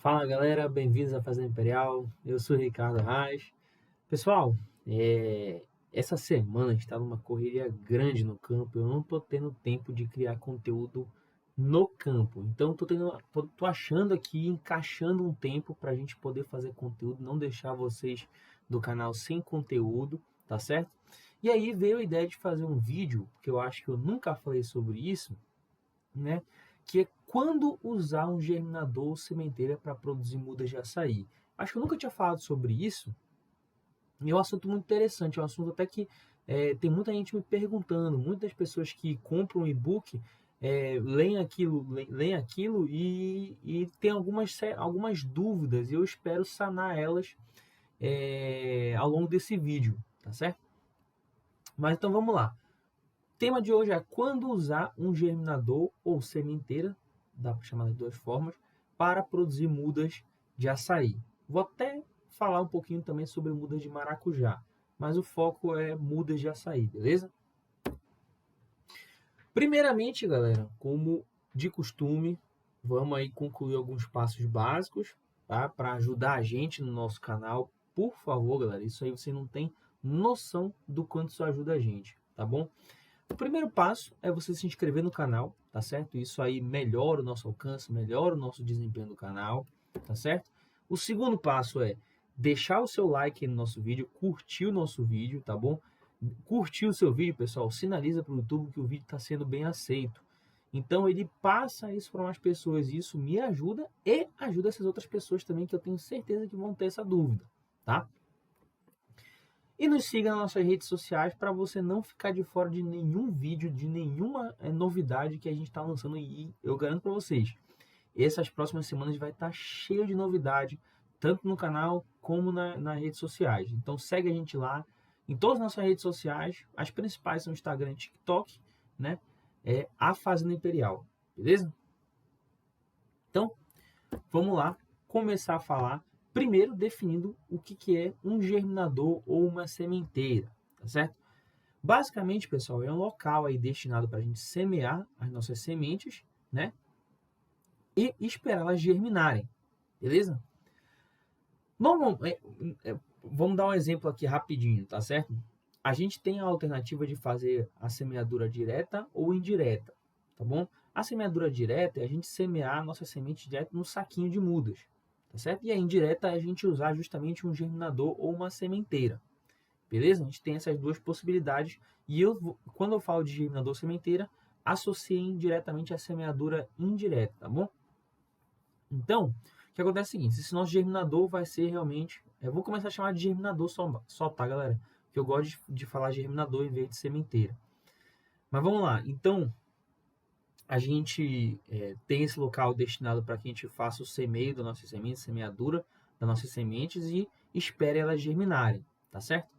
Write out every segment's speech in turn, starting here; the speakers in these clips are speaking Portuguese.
Fala galera, bem-vindos à Fazenda Imperial. Eu sou o Ricardo Reis. Pessoal, essa semana a gente está numa correria grande no campo. Eu não estou tendo tempo de criar conteúdo no campo. Então, tô achando aqui, encaixando um tempo para a gente poder fazer conteúdo, não deixar vocês do canal sem conteúdo, tá certo? E aí veio a ideia de fazer um vídeo, que eu acho que eu nunca falei sobre isso, né? Que é quando usar um germinador ou sementeira para produzir mudas de açaí. Acho que eu nunca tinha falado sobre isso, e é um assunto muito interessante, é um assunto até que tem muita gente me perguntando, muitas pessoas que compram um e-book leem aquilo e tem algumas dúvidas, e eu espero sanar elas ao longo desse vídeo, tá certo? Mas então vamos lá. O tema de hoje é quando usar um germinador ou sementeira, dá para chamar de duas formas, para produzir mudas de açaí. Vou até falar um pouquinho também sobre mudas de maracujá, mas o foco é mudas de açaí, beleza? Primeiramente, galera, como de costume, vamos aí concluir alguns passos básicos, tá? Para ajudar a gente no nosso canal. Por favor, galera, isso aí você não tem noção do quanto isso ajuda a gente, tá bom? O primeiro passo é você se inscrever no canal, tá certo? Isso aí melhora o nosso alcance, melhora o nosso desempenho do canal, tá certo? O segundo passo é deixar o seu like no nosso vídeo, curtir o nosso vídeo, tá bom? Curtir o seu vídeo, pessoal, sinaliza para o YouTube que o vídeo está sendo bem aceito. Então ele passa isso para mais pessoas, e isso me ajuda e ajuda essas outras pessoas também, que eu tenho certeza que vão ter essa dúvida, tá? E nos siga nas nossas redes sociais para você não ficar de fora de nenhum vídeo, de nenhuma novidade que a gente está lançando. E eu garanto para vocês, essas próximas semanas vai estar cheio de novidade, tanto no canal como nas redes sociais. Então segue a gente lá em todas as nossas redes sociais. As principais são Instagram e TikTok, né? É a Fazenda Imperial, beleza? Então, vamos lá começar a falar. Primeiro, definindo o que é um germinador ou uma sementeira, tá certo? Basicamente, pessoal, é um local aí destinado para a gente semear as nossas sementes, né? E esperar elas germinarem, beleza? Normalmente, vamos dar um exemplo aqui rapidinho, tá certo? A gente tem a alternativa de fazer a semeadura direta ou indireta, tá bom? A semeadura direta é a gente semear a nossa semente direto no saquinho de mudas, tá certo? E a indireta é a gente usar justamente um germinador ou uma sementeira, beleza? A gente tem essas duas possibilidades, e quando eu falo de germinador ou sementeira, associei diretamente a semeadura indireta, tá bom? Então, o que acontece é o seguinte, esse nosso germinador vai ser realmente... Eu vou começar a chamar de germinador só, tá, galera? Porque eu gosto de falar germinador em vez de sementeira. Mas vamos lá. Então, a gente tem esse local destinado para que a gente faça o semeio das nossas sementes, semeadura das nossas sementes e espere elas germinarem, tá certo?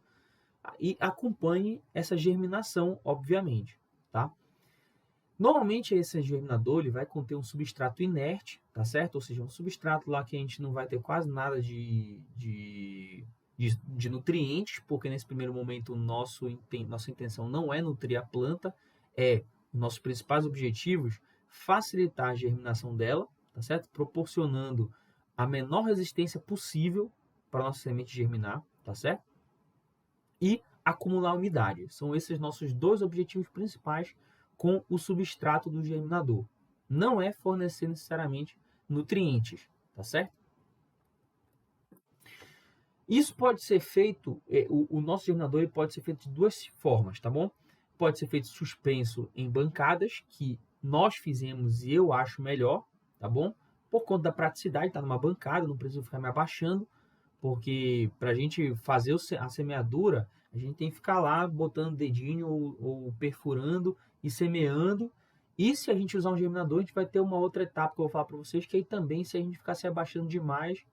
E acompanhe essa germinação, obviamente, tá? Normalmente esse germinador ele vai conter um substrato inerte, tá certo? Ou seja, um substrato lá que a gente não vai ter quase nada de nutrientes, porque nesse primeiro momento nossa intenção não é nutrir a planta, nossos principais objetivos facilitar a germinação dela, tá certo? Proporcionando a menor resistência possível para a nossa semente germinar, tá certo? E acumular umidade. São esses nossos dois objetivos principais com o substrato do germinador. Não é fornecer necessariamente nutrientes, tá certo? Isso pode ser feito, o nosso germinador ele pode ser feito de duas formas, tá bom? Pode ser feito suspenso em bancadas, que nós fizemos e eu acho melhor, tá bom? Por conta da praticidade, tá numa bancada, não preciso ficar me abaixando, porque para a gente fazer a semeadura, a gente tem que ficar lá botando o dedinho ou perfurando e semeando. E se a gente usar um germinador, a gente vai ter uma outra etapa que eu vou falar para vocês, que aí também, se a gente ficar se abaixando demais,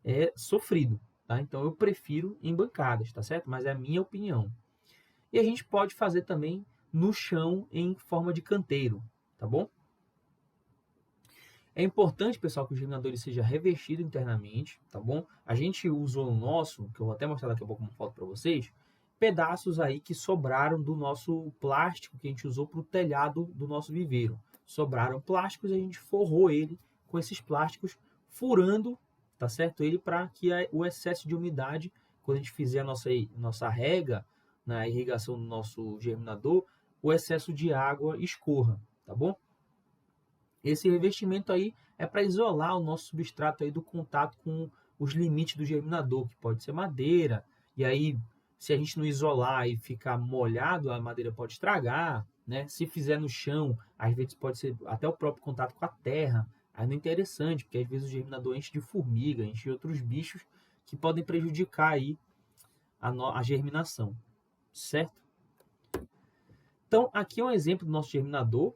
é sofrido, tá? Então eu prefiro em bancadas, tá certo? Mas é a minha opinião. E a gente pode fazer também no chão em forma de canteiro, tá bom? É importante, pessoal, que o germinador ele seja revestido internamente, tá bom? A gente usou o nosso, que eu vou até mostrar daqui a pouco uma foto para vocês, pedaços aí que sobraram do nosso plástico que a gente usou para o telhado do nosso viveiro. Sobraram plásticos e a gente forrou ele com esses plásticos, furando, tá certo? Ele para que o excesso de umidade, quando a gente fizer a nossa rega, na irrigação do nosso germinador, o excesso de água escorra, tá bom? Esse revestimento aí é para isolar o nosso substrato aí do contato com os limites do germinador, que pode ser madeira, e aí se a gente não isolar e ficar molhado, a madeira pode estragar, né? Se fizer no chão, às vezes pode ser até o próprio contato com a terra, aí não é interessante, porque às vezes o germinador enche de formiga, enche de outros bichos que podem prejudicar aí a germinação, certo? Então, aqui é um exemplo do nosso germinador,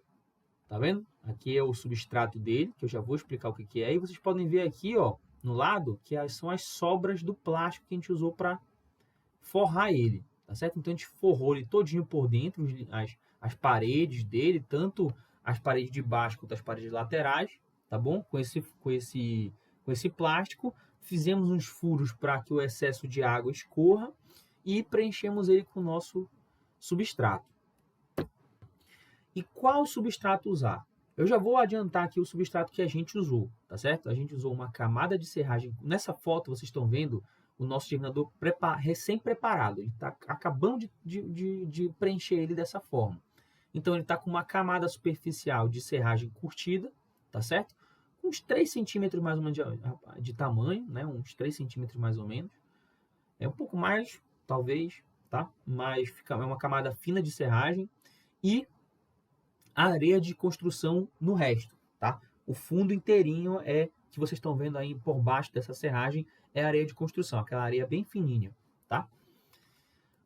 tá vendo? Aqui é o substrato dele, que eu já vou explicar o que é. E vocês podem ver aqui, ó, no lado, que são as sobras do plástico que a gente usou para forrar ele, tá certo? Então a gente forrou ele todinho por dentro, as paredes dele, tanto as paredes de baixo quanto as paredes laterais, tá bom? Com esse plástico, fizemos uns furos para que o excesso de água escorra e preenchemos ele com o nosso substrato. E qual substrato usar? Eu já vou adiantar aqui o substrato que a gente usou, tá certo? A gente usou uma camada de serragem. Nessa foto vocês estão vendo o nosso germinador recém-preparado. Ele está acabando de preencher ele dessa forma. Então ele está com uma camada superficial de serragem curtida, tá certo? Uns 3 centímetros mais ou menos de tamanho, né? Uns 3 centímetros mais ou menos. É um pouco mais, talvez, tá? Mas é uma camada fina de serragem e a areia de construção no resto, tá? O fundo inteirinho que vocês estão vendo aí por baixo dessa serragem é areia de construção, aquela areia bem fininha, tá?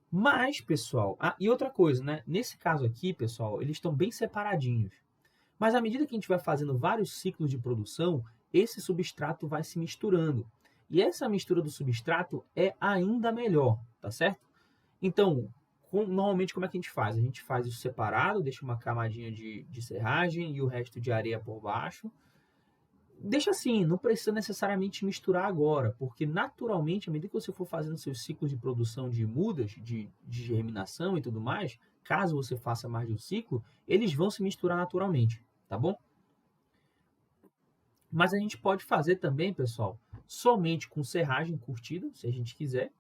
Mas, pessoal, e outra coisa, né? Nesse caso aqui, pessoal, eles estão bem separadinhos. Mas à medida que a gente vai fazendo vários ciclos de produção, esse substrato vai se misturando. E essa mistura do substrato é ainda melhor, tá certo? Então, normalmente como é que a gente faz? A gente faz isso separado, deixa uma camadinha de serragem e o resto de areia por baixo. Deixa assim, não precisa necessariamente misturar agora, porque naturalmente, à medida que você for fazendo seus ciclos de produção de mudas, de germinação e tudo mais, caso você faça mais de um ciclo, eles vão se misturar naturalmente, tá bom? Mas a gente pode fazer também, pessoal, somente com serragem curtida, se a gente quiser.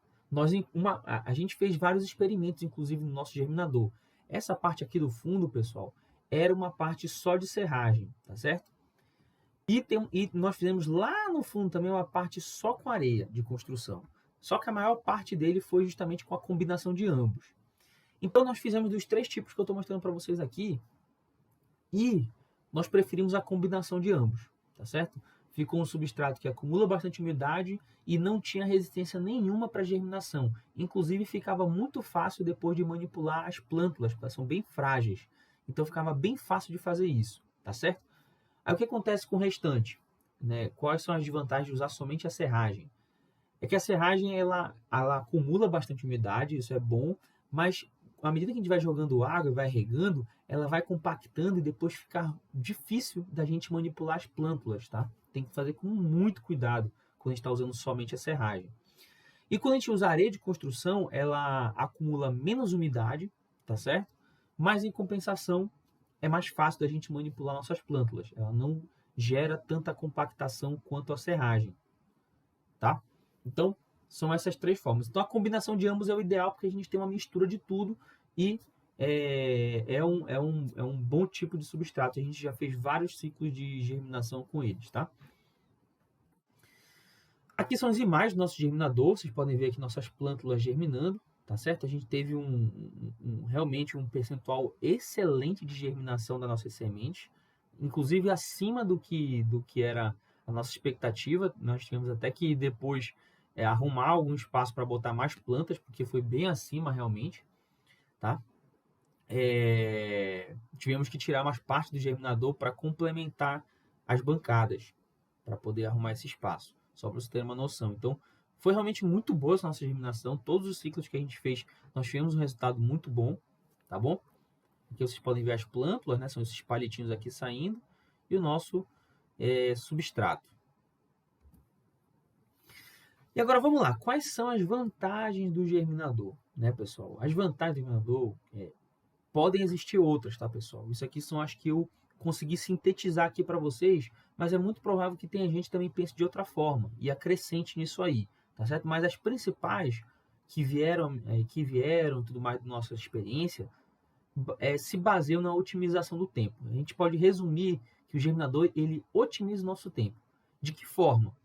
A gente fez vários experimentos, inclusive no nosso germinador. Essa parte aqui do fundo, pessoal, era uma parte só de serragem, tá certo? E nós fizemos lá no fundo também uma parte só com areia de construção. Só que a maior parte dele foi justamente com a combinação de ambos. Então nós fizemos dos 3 tipos que eu estou mostrando para vocês aqui. E nós preferimos a combinação de ambos, tá certo? Ficou um substrato que acumula bastante umidade e não tinha resistência nenhuma para germinação. Inclusive ficava muito fácil depois de manipular as plântulas, porque elas são bem frágeis. Então ficava bem fácil de fazer isso, tá certo? Aí o que acontece com o restante? Né? Quais são as desvantagens de usar somente a serragem? É que a serragem ela acumula bastante umidade, isso é bom, mas à medida que a gente vai jogando água e vai regando, ela vai compactando e depois fica difícil da gente manipular as plântulas, tá? Tem que fazer com muito cuidado quando a gente está usando somente a serragem. E quando a gente usa areia de construção, ela acumula menos umidade, tá certo? Mas em compensação, é mais fácil da gente manipular nossas plântulas. Ela não gera tanta compactação quanto a serragem, tá? Então, são essas 3 formas. Então, a combinação de ambos é o ideal, porque a gente tem uma mistura de tudo e é um bom tipo de substrato. A gente já fez vários ciclos de germinação com eles, tá? Aqui são as imagens do nosso germinador. Vocês podem ver aqui nossas plântulas germinando, tá certo? A gente teve realmente um percentual excelente de germinação das nossas sementes, inclusive acima do que era a nossa expectativa. Nós tivemos até que depois arrumar algum espaço para botar mais plantas, porque foi bem acima realmente, tá? Tivemos que tirar mais parte do germinador para complementar as bancadas, para poder arrumar esse espaço, só para você ter uma noção. Então, foi realmente muito boa essa nossa germinação. Todos os ciclos que a gente fez, nós tivemos um resultado muito bom, tá bom? Aqui vocês podem ver as plântulas, né? São esses palitinhos aqui saindo, e o nosso substrato. E agora vamos lá, quais são as vantagens do germinador, né, pessoal? As vantagens do germinador podem existir outras, tá, pessoal? Isso aqui são as que eu consegui sintetizar aqui para vocês, mas é muito provável que tenha gente que também pense de outra forma e acrescente nisso aí, tá certo? Mas as principais que vieram tudo mais da nossa experiência, se baseiam na otimização do tempo. A gente pode resumir que o germinador ele otimiza o nosso tempo. De que forma?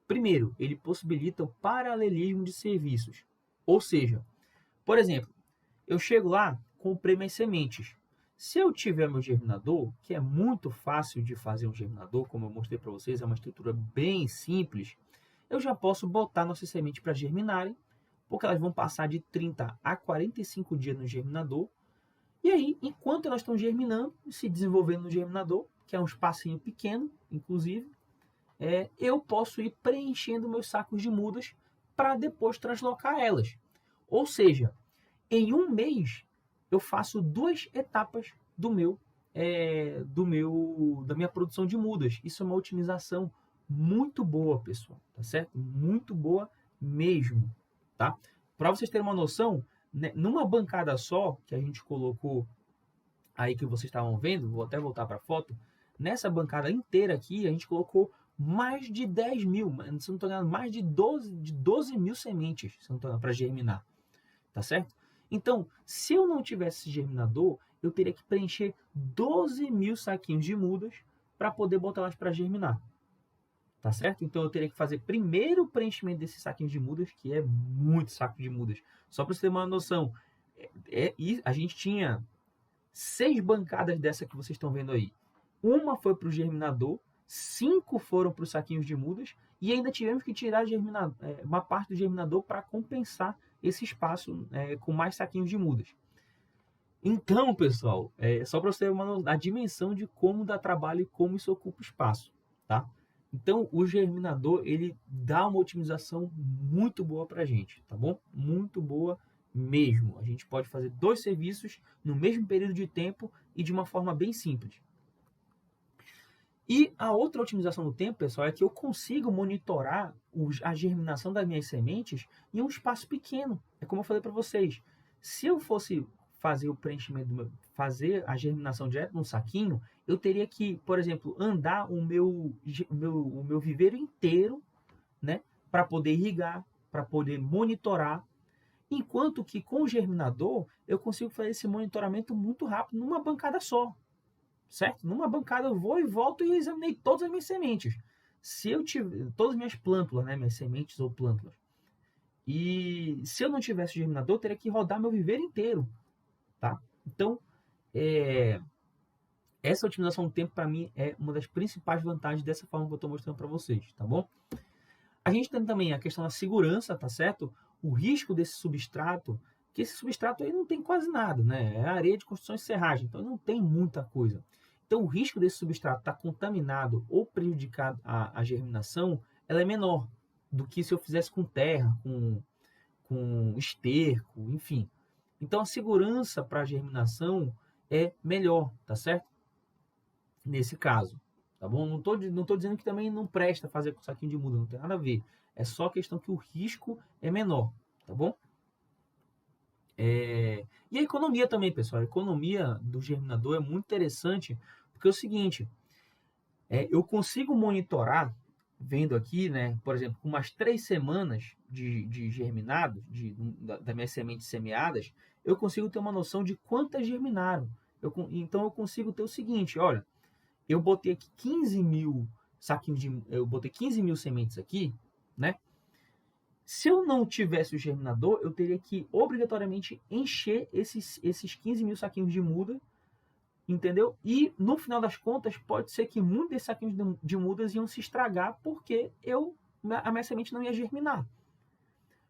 Primeiro, ele possibilita o paralelismo de serviços. Ou seja, por exemplo, eu chego lá, comprei minhas sementes. Se eu tiver meu germinador, que é muito fácil de fazer um germinador, como eu mostrei para vocês, é uma estrutura bem simples, eu já posso botar nossas sementes para germinarem, porque elas vão passar de 30 a 45 dias no germinador. E aí, enquanto elas estão germinando, se desenvolvendo no germinador, que é um espacinho pequeno, inclusive, eu posso ir preenchendo meus sacos de mudas para depois translocar elas. Ou seja, em um mês eu faço 2 etapas da minha produção de mudas. Isso é uma otimização muito boa, pessoal, tá certo? Muito boa mesmo, tá? Para vocês terem uma noção, né, numa bancada só que a gente colocou aí que vocês estavam vendo, vou até voltar para a foto, nessa bancada inteira aqui a gente colocou mais de 10 mil, se não estou enganado, mais de 12 mil sementes, se não estou enganado, para germinar, tá certo? Então, se eu não tivesse esse germinador, eu teria que preencher 12 mil saquinhos de mudas para poder botar elas para germinar, tá certo? Então, eu teria que fazer primeiro o preenchimento desses saquinhos de mudas, que é muito saco de mudas. Só para você ter uma noção, a gente tinha 6 bancadas dessa que vocês estão vendo aí. Uma foi para o germinador, 5 foram para os saquinhos de mudas e ainda tivemos que tirar uma parte do germinador para compensar esse espaço com mais saquinhos de mudas. Então, pessoal, só para você ter a dimensão de como dá trabalho e como isso ocupa espaço, tá? Então, o germinador, ele dá uma otimização muito boa para a gente, tá bom? Muito boa mesmo. A gente pode fazer 2 serviços no mesmo período de tempo e de uma forma bem simples. E a outra otimização do tempo, pessoal, é que eu consigo monitorar a germinação das minhas sementes em um espaço pequeno. É como eu falei para vocês. Se eu fosse fazer o preenchimento, fazer a germinação direto num saquinho, eu teria que, por exemplo, andar o meu viveiro inteiro, né, para poder irrigar, para poder monitorar. Enquanto que com o germinador, eu consigo fazer esse monitoramento muito rápido numa bancada só. Certo? Numa bancada eu vou e volto e examinei todas as minhas sementes. Se eu tiver todas as minhas plântulas, né, minhas sementes ou plântulas. E se eu não tivesse germinador, eu teria que rodar meu viveiro inteiro, tá? Então, essa otimização do tempo para mim é uma das principais vantagens dessa forma que eu estou mostrando para vocês, tá bom? A gente tem também a questão da segurança, tá certo? O risco desse substrato, que esse substrato aí não tem quase nada, né? É areia de construção e serragem, então não tem muita coisa. Então, o risco desse substrato estar contaminado ou prejudicar a germinação, ela é menor do que se eu fizesse com terra, com esterco, enfim. Então, a segurança para a germinação é melhor, tá certo? Nesse caso, tá bom? Não tô dizendo que também não presta fazer com saquinho de muda, não tem nada a ver. É só questão que o risco é menor, tá bom? E a economia também, pessoal. A economia do germinador é muito interessante, porque é o seguinte, eu consigo monitorar, vendo aqui, né, por exemplo, com umas 3 semanas de germinado, das minhas sementes semeadas, eu consigo ter uma noção de quantas germinaram. Então eu consigo ter o seguinte, olha, eu botei aqui 15 mil saquinhos eu botei 15 mil sementes aqui, né? Se eu não tivesse o germinador, eu teria que obrigatoriamente encher esses 15 mil saquinhos de muda, entendeu? E no final das contas, pode ser que muitos desses saquinhos de mudas iam se estragar porque a minha semente não ia germinar.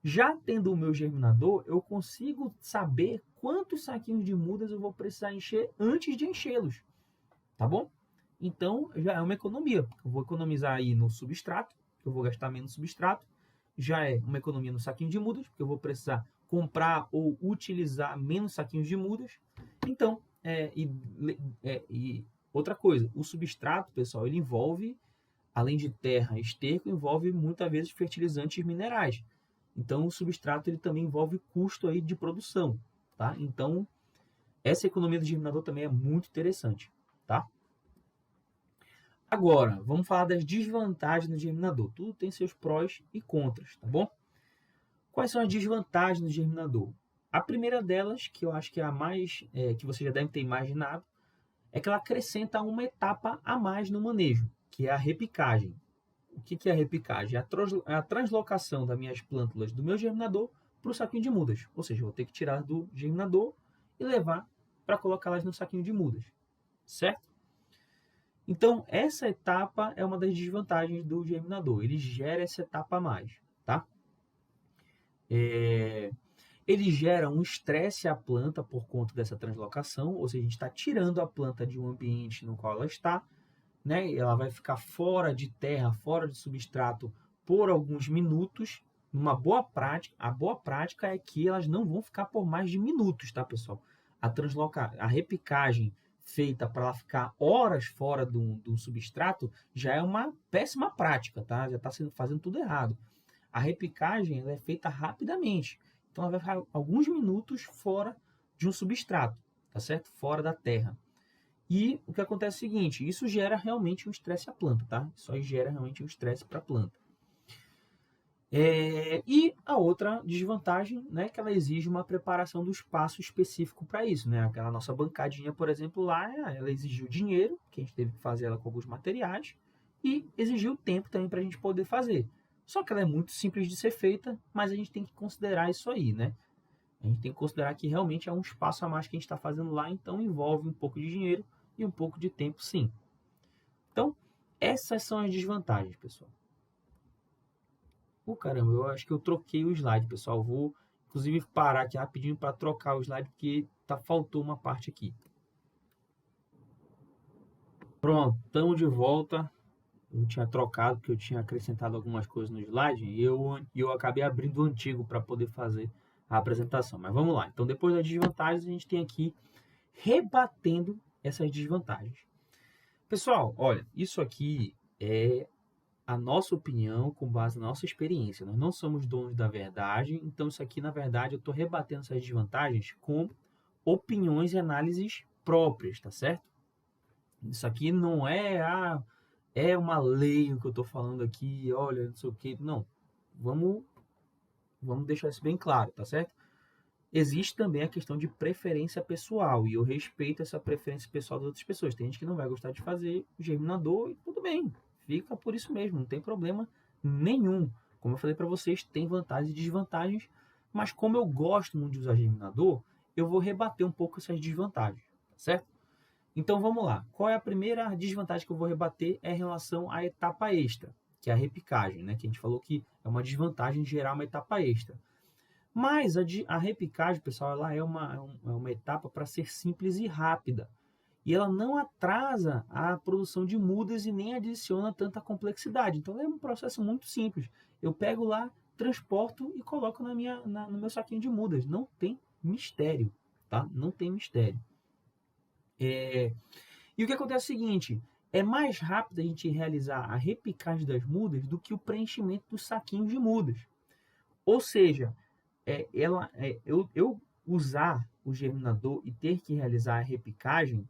Já tendo o meu germinador, eu consigo saber quantos saquinhos de mudas eu vou precisar encher antes de enchê-los, tá bom? Então, já é uma economia. Eu vou economizar aí no substrato, eu vou gastar menos substrato. Já é uma economia no saquinho de mudas, porque eu vou precisar comprar ou utilizar menos saquinhos de mudas. Então, e outra coisa, o substrato, pessoal, ele envolve, além de terra e esterco, envolve muitas vezes fertilizantes minerais. Então, o substrato ele também envolve custo aí de produção, tá? Então, essa economia do germinador também é muito interessante, tá? Agora, vamos falar das desvantagens do germinador. Tudo tem seus prós e contras, tá bom? Quais são as desvantagens do germinador? A primeira delas, que eu acho que é a mais, que você já deve ter imaginado, é que ela acrescenta uma etapa a mais no manejo, que é a repicagem. O que é a repicagem? É a translocação das minhas plântulas do meu germinador para o saquinho de mudas. Ou seja, eu vou ter que tirar do germinador e levar para colocá-las no saquinho de mudas, certo? Então, essa etapa é uma das desvantagens do germinador. Ele gera essa etapa a mais, tá? Ele gera um estresse à planta por conta dessa translocação, ou seja, a gente está tirando a planta de um ambiente no qual ela está, né? Ela vai ficar fora de terra, fora de substrato por alguns minutos. Uma boa prática, a boa prática é que elas não vão ficar por mais de minutos, tá, pessoal? A repicagem feita para ela ficar horas fora do substrato já é uma péssima prática, tá? Já está fazendo tudo errado. A repicagem ela é feita rapidamente. Então ela vai ficar alguns minutos fora de um substrato, tá certo? Fora da terra. E o que acontece é o seguinte, isso gera realmente um estresse à planta, tá? Isso aí gera realmente um estresse para a planta. E a outra desvantagem, né, que ela exige uma preparação do espaço específico para isso, né? Aquela nossa bancadinha, por exemplo, lá, ela exigiu dinheiro, que a gente teve que fazer ela com alguns materiais, e exigiu tempo também para a gente poder fazer. Só que ela é muito simples de ser feita, mas a gente tem que considerar isso aí, né? A gente tem que considerar que realmente é um espaço a mais que a gente está fazendo lá, então envolve um pouco de dinheiro e um pouco de tempo, sim. Então, essas são as desvantagens, pessoal. Caramba, eu acho que eu troquei o slide, pessoal. Vou, inclusive, parar aqui rapidinho para trocar o slide, porque faltou uma parte aqui. Pronto, estamos de volta. Eu tinha trocado, porque eu tinha acrescentado algumas coisas no slide, e eu acabei abrindo o antigo para poder fazer a apresentação. Mas vamos lá. Então, depois das desvantagens, a gente tem aqui rebatendo essas desvantagens. Pessoal, olha, isso aqui é a nossa opinião com base na nossa experiência. Nós não somos donos da verdade, então isso aqui, na verdade, eu estou rebatendo essas desvantagens com opiniões e análises próprias, tá certo? Isso aqui não é uma lei o que eu estou falando aqui, olha, não sei o que. Não, vamos deixar isso bem claro, tá certo? Existe também a questão de preferência pessoal, e eu respeito essa preferência pessoal das outras pessoas. Tem gente que não vai gostar de fazer germinador e tudo bem, fica por isso mesmo, não tem problema nenhum. Como eu falei para vocês, tem vantagens e desvantagens, mas como eu gosto muito de usar germinador, eu vou rebater um pouco essas desvantagens, tá certo? Então vamos lá. Qual é a primeira desvantagem que eu vou rebater? É em relação à etapa extra, que é a repicagem, né? Que a gente falou que é uma desvantagem gerar uma etapa extra. Mas a repicagem, pessoal, ela é uma etapa para ser simples e rápida. E ela não atrasa a produção de mudas e nem adiciona tanta complexidade. Então é um processo muito simples. Eu pego lá, transporto e coloco no meu saquinho de mudas. Não tem mistério, tá? Não tem mistério. E o que acontece é o seguinte, é mais rápido a gente realizar a repicagem das mudas do que o preenchimento dos saquinhos de mudas. Ou seja, eu usar o germinador e ter que realizar a repicagem,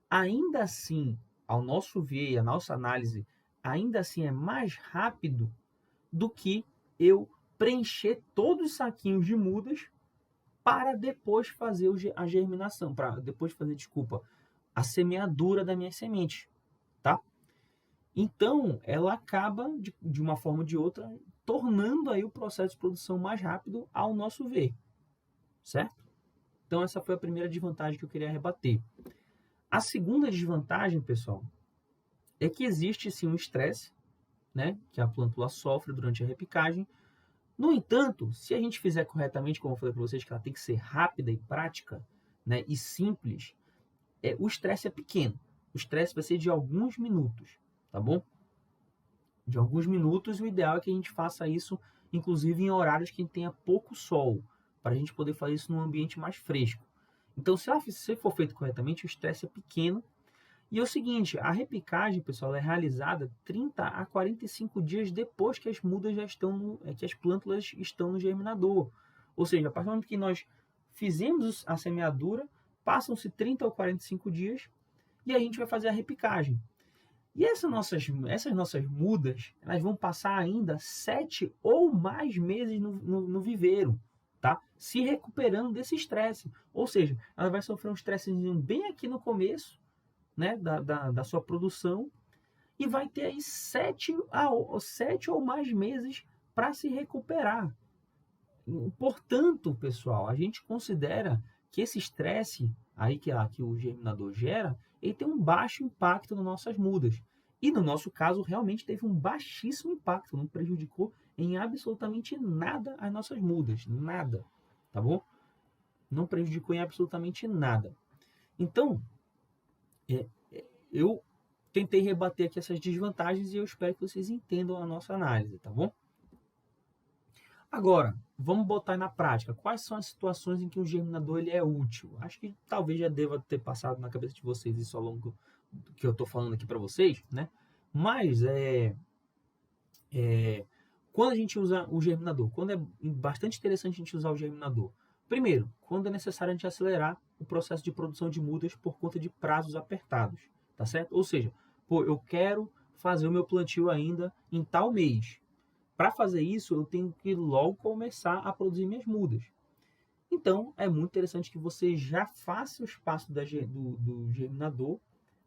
ainda assim, ao nosso ver, a nossa análise, ainda assim é mais rápido do que eu preencher todos os saquinhos de mudas para depois fazer a germinação, para depois fazer, a semeadura da minha semente, tá? Então, ela acaba, de uma forma ou de outra, tornando aí o processo de produção mais rápido ao nosso ver, certo? Então, essa foi a primeira desvantagem que eu queria rebater. A segunda desvantagem, pessoal, é que existe sim um estresse, né, que a plântula sofre durante a repicagem. No entanto, se a gente fizer corretamente, como eu falei para vocês, que ela tem que ser rápida e prática, né, e simples, o estresse é pequeno. O estresse vai ser de alguns minutos, tá bom? De alguns minutos, o ideal é que a gente faça isso, inclusive em horários que tenha pouco sol, para a gente poder fazer isso num ambiente mais fresco. Então, se for feito corretamente, o estresse é pequeno. E é o seguinte, a repicagem, pessoal, é realizada 30 a 45 dias depois que as mudas já estão, que as plântulas estão no germinador. Ou seja, a partir do momento que nós fizemos a semeadura, passam-se 30 ou 45 dias e a gente vai fazer a repicagem. E essas nossas mudas, elas vão passar ainda 7 ou mais meses no viveiro, tá? Se recuperando desse estresse. Ou seja, ela vai sofrer um estressezinho bem aqui no começo, né, da sua produção, e vai ter aí 7 ou mais meses para se recuperar. Portanto, pessoal, a gente considera que esse estresse aí que o germinador gera, ele tem um baixo impacto nas nossas mudas. E no nosso caso, realmente teve um baixíssimo impacto, não prejudicou em absolutamente nada as nossas mudas, nada, tá bom? Não prejudicou em absolutamente nada. Então, eu tentei rebater aqui essas desvantagens e eu espero que vocês entendam a nossa análise, tá bom? Agora, vamos botar na prática. Quais são as situações em que o germinador ele é útil? Acho que talvez já deva ter passado na cabeça de vocês isso ao longo do que eu estou falando aqui para vocês, né? Mas quando a gente usa o germinador, quando é bastante interessante a gente usar o germinador. Primeiro, quando é necessário a gente acelerar o processo de produção de mudas por conta de prazos apertados, tá certo? Ou seja, pô, eu quero fazer o meu plantio ainda em tal mês. Para fazer isso, eu tenho que logo começar a produzir minhas mudas. Então, é muito interessante que você já faça o espaço do germinador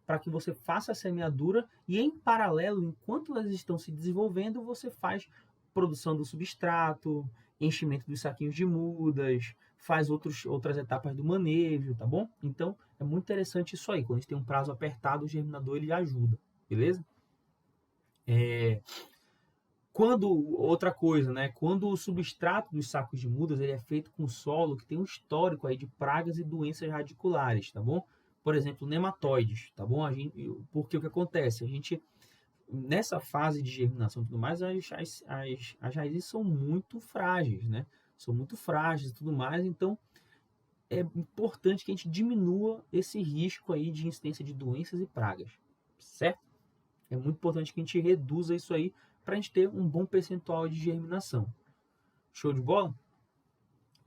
para que você faça a semeadura e, em paralelo, enquanto elas estão se desenvolvendo, você faz produção do substrato, enchimento dos saquinhos de mudas, faz outras etapas do manejo, tá bom? Então, é muito interessante isso aí. Quando a gente tem um prazo apertado, o germinador ele ajuda, beleza? Outra coisa, né? Quando o substrato dos sacos de mudas ele é feito com solo que tem um histórico aí de pragas e doenças radiculares, tá bom? Por exemplo, nematóides, tá bom? Porque o que acontece? A gente, nessa fase de germinação e tudo mais, as raízes são muito frágeis, né? São muito frágeis e tudo mais, então é importante que a gente diminua esse risco aí de incidência de doenças e pragas, certo? É muito importante que a gente reduza isso aí para a gente ter um bom percentual de germinação. Show de bola?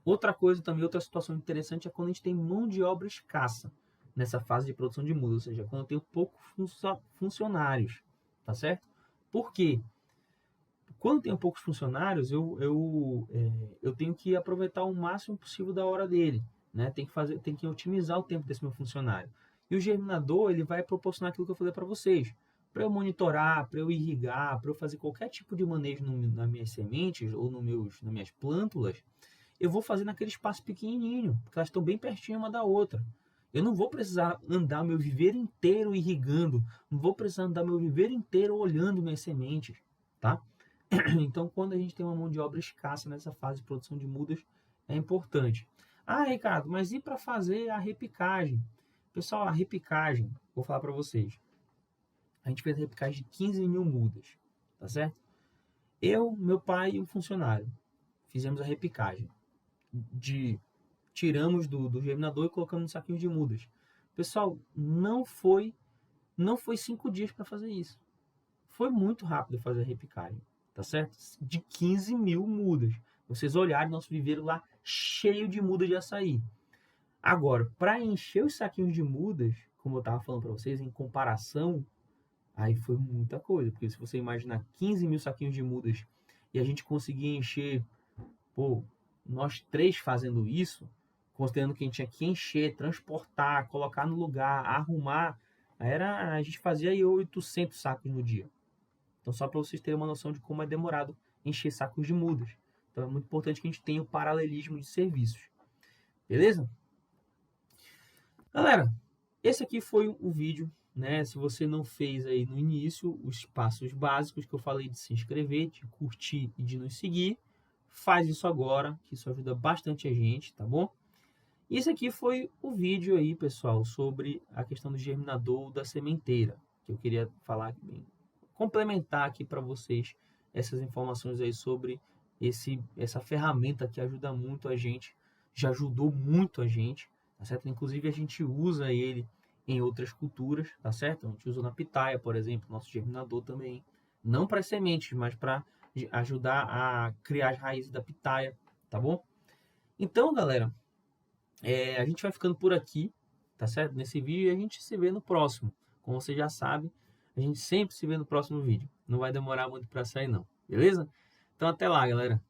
Outra coisa também, outra situação interessante é quando a gente tem mão de obra escassa nessa fase de produção de muda, ou seja, quando eu tenho poucos funcionários, tá certo? Por quê? Quando eu tenho poucos funcionários, eu tenho que aproveitar o máximo possível da hora dele, né? Tem que otimizar o tempo desse meu funcionário. E o germinador, ele vai proporcionar aquilo que eu falei para vocês, para eu monitorar, para eu irrigar, para eu fazer qualquer tipo de manejo nas minhas sementes ou nas minhas plântulas, eu vou fazer naquele espaço pequenininho, porque elas estão bem pertinho uma da outra. Eu não vou precisar andar meu viveiro inteiro irrigando, não vou precisar andar meu viveiro inteiro olhando minhas sementes, tá? Então, quando a gente tem uma mão de obra escassa nessa fase de produção de mudas, é importante. Ah, Ricardo, mas e para fazer a repicagem? Pessoal, a repicagem, vou falar para vocês. A gente fez a repicagem de 15 mil mudas, tá certo? Eu, meu pai e um funcionário fizemos a repicagem. Tiramos do germinador e colocamos no saquinho de mudas. Pessoal, não foi 5 dias para fazer isso. Foi muito rápido fazer a repicagem, tá certo? De 15 mil mudas. Vocês olharem nosso viveiro lá cheio de mudas de açaí. Agora, para encher os saquinhos de mudas, como eu estava falando para vocês, em comparação, aí foi muita coisa. Porque se você imaginar 15 mil saquinhos de mudas e a gente conseguir encher, pô, nós 3 fazendo isso, considerando que a gente tinha que encher, transportar, colocar no lugar, arrumar, a gente fazia aí 800 sacos no dia. Então, só para vocês terem uma noção de como é demorado encher sacos de mudas. Então, é muito importante que a gente tenha o paralelismo de serviços. Beleza? Galera, esse aqui foi o vídeo, né? Se você não fez aí no início os passos básicos que eu falei de se inscrever, de curtir e de nos seguir, faz isso agora, que isso ajuda bastante a gente, tá bom? E esse aqui foi o vídeo aí, pessoal, sobre a questão do germinador da sementeira, que eu queria falar, complementar aqui para vocês essas informações aí sobre essa ferramenta que ajuda muito a gente, já ajudou muito a gente, tá certo? Inclusive a gente usa ele em outras culturas, tá certo? A gente usa na pitaia, por exemplo, nosso germinador também, não para sementes, mas para ajudar a criar as raízes da pitaia, tá bom? Então, galera, a gente vai ficando por aqui, tá certo? Nesse vídeo e a gente se vê no próximo. Como você já sabe, A gente sempre se vê no próximo vídeo. Não vai demorar muito para sair não, beleza? Então até lá, galera.